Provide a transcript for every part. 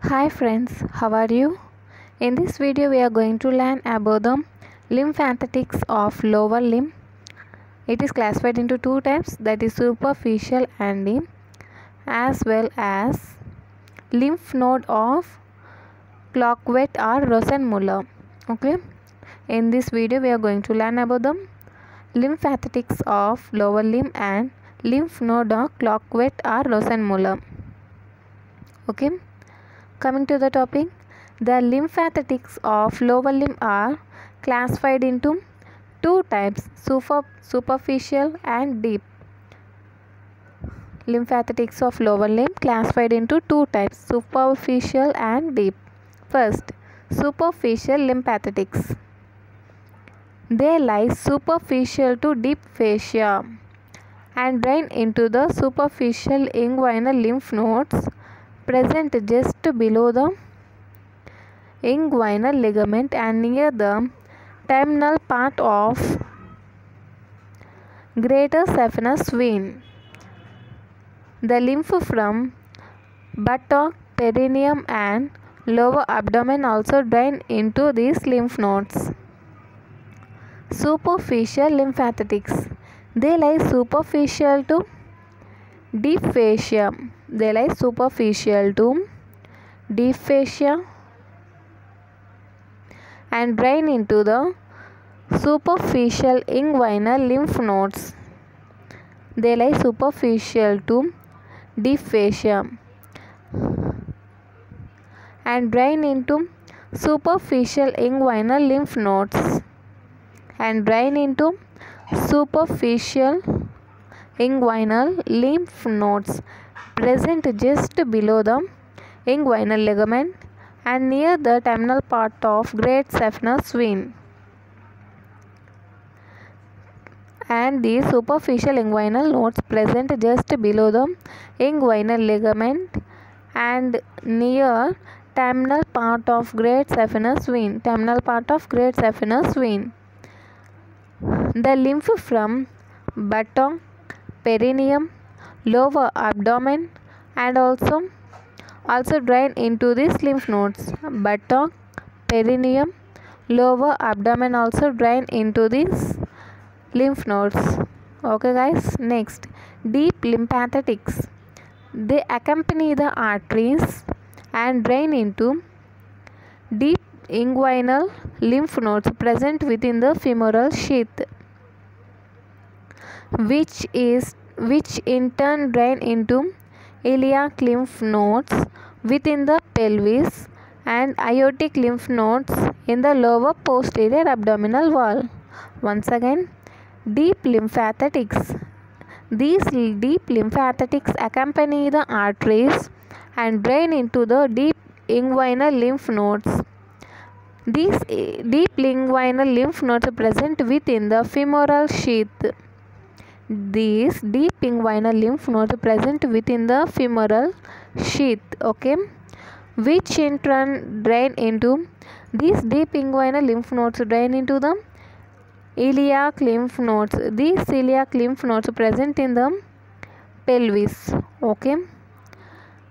Hi friends, how are you? In this video we are going to learn about the lymphatics of lower limb. It is classified into two types, that is superficial and deep, as well as lymph node of Cloquet or Rosenmuller. Okay, in this video we are going to learn about the lymphatics of lower limb and lymph node of Cloquet or Rosenmuller. Okay, coming to the topic, the lymphatics of lower limb are classified into two types, superficial and deep. Lymphatics of lower limb classified into two types, superficial and deep. First, superficial lymphatics. They lie superficial to deep fascia and drain into the superficial inguinal lymph nodes present just below the inguinal ligament and near the terminal part of greater saphenous vein. The lymph from buttock, perineum and lower abdomen also drain into these lymph nodes. Superficial lymphatics. They lie superficial to deep fascia. They lie superficial to deep fascia and drain into the superficial inguinal lymph nodes. They lie superficial to deep fascia and drain into superficial inguinal lymph nodes and drain into superficial inguinal lymph nodes present just below the inguinal ligament and near the terminal part of great saphenous vein. And the superficial inguinal nodes present just below the inguinal ligament and near terminal part of great saphenous vein. Terminal part of great saphenous vein. The lymph from buttock, perineum, lower abdomen and also drain into these lymph nodes. Buttock, perineum, lower abdomen also drain into these lymph nodes. Okay guys, next, deep lymphatics. They accompany the arteries and drain into deep inguinal lymph nodes present within the femoral sheath, which in turn drain into iliac lymph nodes within the pelvis and aortic lymph nodes in the lower posterior abdominal wall. Once again, deep lymphatics. These deep lymphatics accompany the arteries and drain into the deep inguinal lymph nodes. These deep inguinal lymph nodes are present within the femoral sheath. These deep inguinal lymph nodes are present within the femoral sheath, okay, which in turn drain into these deep inguinal lymph nodes drain into the iliac lymph nodes. These iliac lymph nodes are present in the pelvis, okay,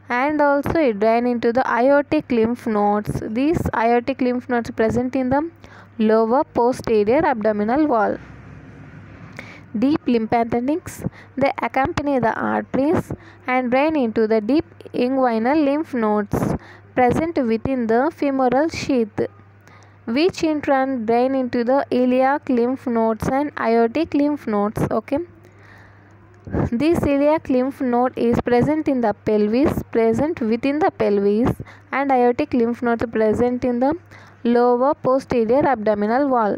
and also it drain into the aortic lymph nodes. These aortic lymph nodes are present in the lower posterior abdominal wall. Deep lymphatics, they accompany the arteries and drain into the deep inguinal lymph nodes present within the femoral sheath, which in turn drain into the iliac lymph nodes and aortic lymph nodes. Okay, this iliac lymph node is present in the pelvis, present within the pelvis, and aortic lymph nodes present in the lower posterior abdominal wall.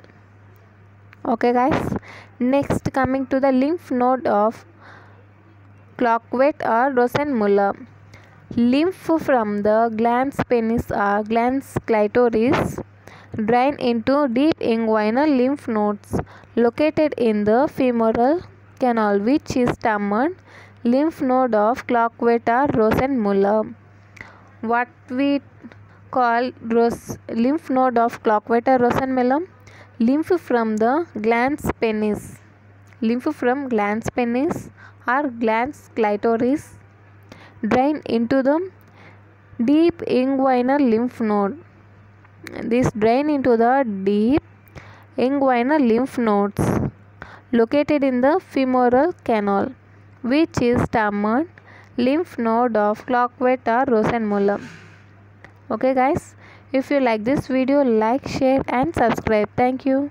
Okay guys, next coming to the lymph node of Cloquet or Rosenmuller. Lymph from the glans penis or glans clitoris drain into deep inguinal lymph nodes located in the femoral canal, which is termed lymph node of Cloquet or Rosenmuller. What we call lymph node of Cloquet or Rosenmuller? Lymph from the glans penis. Lymph from glans penis or glans clitoris drain into the deep inguinal lymph node. This drain into the deep inguinal lymph nodes located in the femoral canal, which is termed lymph node of Clark-Waite or Rosenmuller. Okay guys, if you like this video, like, share and subscribe. Thank you.